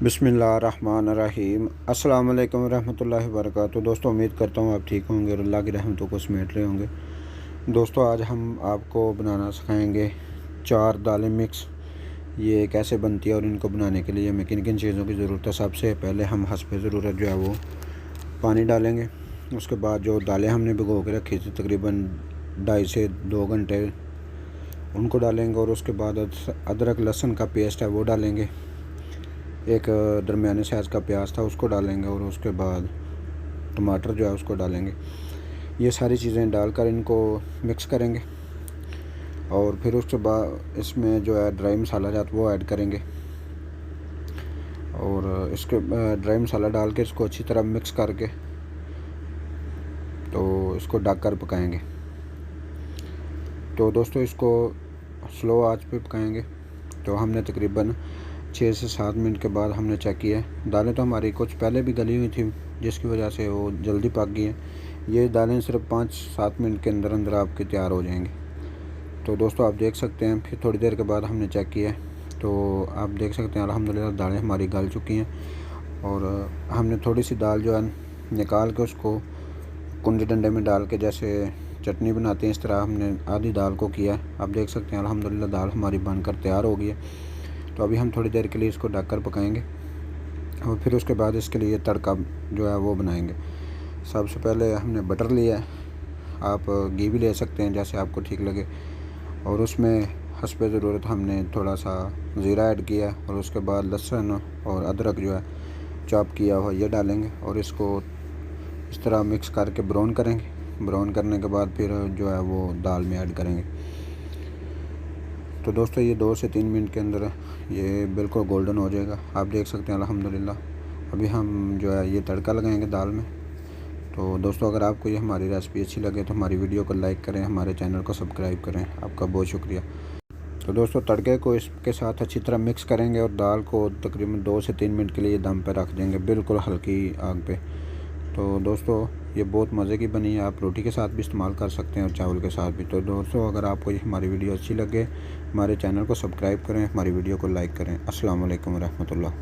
बिस्मिल्लाहिर्रहमानिर्रहीम। अस्सलाम वालेकुम रहमतुल्लाहि व बरकातुहू। दोस्तों, उम्मीद करता हूँ आप ठीक होंगे और अल्लाह की रहमतों को समेट रहे होंगे। दोस्तों, आज हम आपको बनाना सिखाएंगे 4 दालें मिक्स। ये कैसे बनती है और इनको बनाने के लिए हमें किन किन चीज़ों की ज़रूरत है। सबसे पहले हम हस्बे ज़रूरत जो है वो पानी डालेंगे। उसके बाद जो दालें हमने भिगो के रखी थी तकरीबन 2.5 से 2 घंटे, उनको डालेंगे। और उसके बाद अदरक लहसुन का पेस्ट है वो डालेंगे। एक दरमियाने साइज़ का प्याज था उसको डालेंगे। और उसके बाद टमाटर जो है उसको डालेंगे। ये सारी चीज़ें डालकर इनको मिक्स करेंगे। और फिर उसके बाद इसमें जो है ड्राई मसाला जाता वो ऐड करेंगे। और इसके ड्राई मसाला डाल के इसको अच्छी तरह मिक्स करके तो इसको ढक कर पकाएंगे। तो दोस्तों, इसको स्लो आंच पे पकाएंगे। तो हमने तकरीबन 6 से 7 मिनट के बाद हमने चेक किया। दालें तो हमारी कुछ पहले भी गली हुई थी जिसकी वजह से वो जल्दी पक गई हैं। ये दालें सिर्फ 5-7 मिनट के अंदर अंदर आपके तैयार हो जाएंगी। तो दोस्तों, आप देख सकते हैं फिर थोड़ी देर के बाद हमने चेक किया तो आप देख सकते हैं अल्हम्दुलिल्लाह दालें हमारी गल चुकी हैं। और हमने थोड़ी सी दाल जो है निकाल के उसको कुंडे डंडे में डाल के जैसे चटनी बनाते हैं इस तरह हमने आधी दाल को किया। आप देख सकते हैं अल्हम्दुलिल्लाह दाल हमारी बनकर तैयार हो गई है। तो अभी हम थोड़ी देर के लिए इसको ढककर पकाएंगे और फिर उसके बाद इसके लिए तड़का जो है वो बनाएंगे। सबसे पहले हमने बटर लिया है, आप घी भी ले सकते हैं जैसे आपको ठीक लगे। और उसमें हस्बे ज़रूरत हमने थोड़ा सा ज़ीरा ऐड किया और उसके बाद लहसुन और अदरक जो है चॉप किया हुआ ये डालेंगे। और इसको इस तरह मिक्स करके ब्राउन करेंगे। ब्राउन करने के बाद फिर जो है वो दाल में ऐड करेंगे। तो दोस्तों, ये 2 से 3 मिनट के अंदर ये बिल्कुल गोल्डन हो जाएगा। आप देख सकते हैं अल्हम्दुलिल्लाह। अभी हम जो है ये तड़का लगाएंगे दाल में। तो दोस्तों, अगर आपको ये हमारी रेसिपी अच्छी लगे तो हमारी वीडियो को लाइक करें, हमारे चैनल को सब्सक्राइब करें। आपका बहुत शुक्रिया। तो दोस्तों, तड़के को इसके साथ अच्छी तरह मिक्स करेंगे और दाल को तकरीबन 2 से 3 मिनट के लिए दम पर रख देंगे, बिल्कुल हल्की आग पे। तो दोस्तों, ये बहुत मज़े की बनी है। आप रोटी के साथ भी इस्तेमाल कर सकते हैं और चावल के साथ भी। तो दोस्तों, अगर आपको ये हमारी वीडियो अच्छी लगे हमारे चैनल को सब्सक्राइब करें, हमारी वीडियो को लाइक करें। अस्सलाम वालेकुम रहमतुल्लाह।